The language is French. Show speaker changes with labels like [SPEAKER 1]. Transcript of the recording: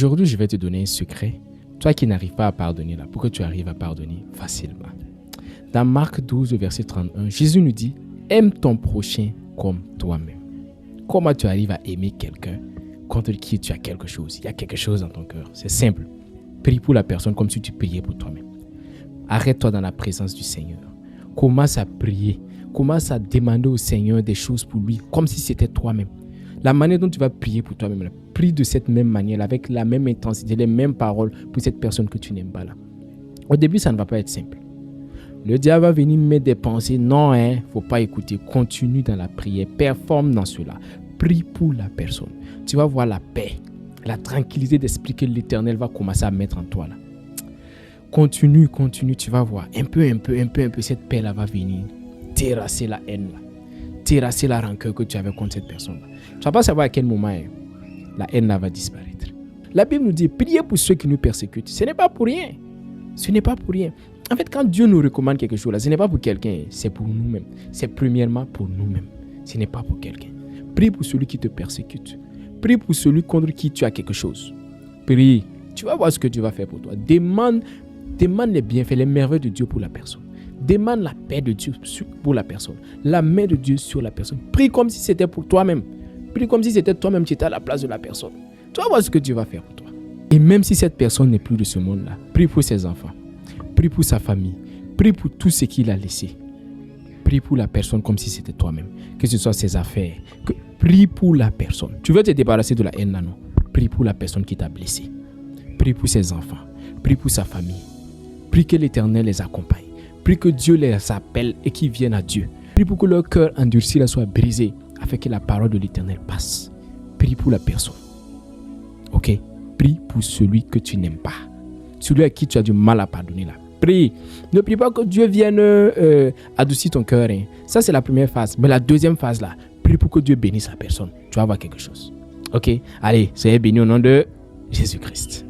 [SPEAKER 1] Aujourd'hui, je vais te donner un secret. Toi qui n'arrives pas à pardonner là, pour que tu arrives à pardonner facilement. Dans Marc 12, verset 31, Jésus nous dit « Aime ton prochain comme toi-même ». Comment tu arrives à aimer quelqu'un contre qui tu as quelque chose? Il y a quelque chose dans ton cœur. C'est simple. Prie pour la personne comme si tu priais pour toi-même. Arrête-toi dans la présence du Seigneur. Commence à prier. Commence à demander au Seigneur des choses pour lui, comme si c'était toi-même. La manière dont tu vas prier pour toi-même, prie de cette même manière, avec la même intensité, les mêmes paroles pour cette personne que tu n'aimes pas là. Au début, ça ne va pas être simple. Le diable va venir mettre des pensées. Non, faut pas écouter. Continue dans la prière. Performe dans cela. Prie pour la personne. Tu vas voir la paix, la tranquillité d'esprit que l'Éternel va commencer à mettre en toi là. Continue. Tu vas voir. Un peu, cette paix-là va venir terrasser la haine là. Terrasser la rancœur que tu avais contre cette personne-là. Tu ne vas pas savoir à quel moment la haine là va disparaître. La Bible nous dit, priez pour ceux qui nous persécutent. Ce n'est pas pour rien. Ce n'est pas pour rien. En fait, quand Dieu nous recommande quelque chose, là, ce n'est pas pour quelqu'un, c'est pour nous-mêmes. C'est premièrement pour nous-mêmes. Ce n'est pas pour quelqu'un. Prie pour celui qui te persécute. Prie pour celui contre qui tu as quelque chose. Prie. Tu vas voir ce que Dieu va faire pour toi. Demande les bienfaits, les merveilles de Dieu pour la personne. Demande la paix de Dieu pour la personne. La main de Dieu sur la personne. Prie comme si c'était pour toi-même. Prie comme si c'était toi-même qui étais à la place de la personne. Tu vas voir ce que Dieu va faire pour toi. Et même si cette personne n'est plus de ce monde-là, prie pour ses enfants. Prie pour sa famille. Prie pour tout ce qu'il a laissé. Prie pour la personne comme si c'était toi-même. Que ce soit ses affaires. Prie pour la personne. Tu veux te débarrasser de la haine là, non? Prie pour la personne qui t'a blessé. Prie pour ses enfants. Prie pour sa famille. Prie que l'Éternel les accompagne. Prie que Dieu les appelle et qu'ils viennent à Dieu. Prie pour que leur cœur endurci là soit brisé afin que la parole de l'Éternel passe. Prie pour la personne. Ok? Prie pour celui que tu n'aimes pas. Celui à qui tu as du mal à pardonner là. Prie. Ne prie pas que Dieu vienne adoucir ton cœur. Ça, c'est la première phase. Mais la deuxième phase là, prie pour que Dieu bénisse la personne. Tu vas voir quelque chose. Ok? Allez, soyez bénis au nom de Jésus-Christ.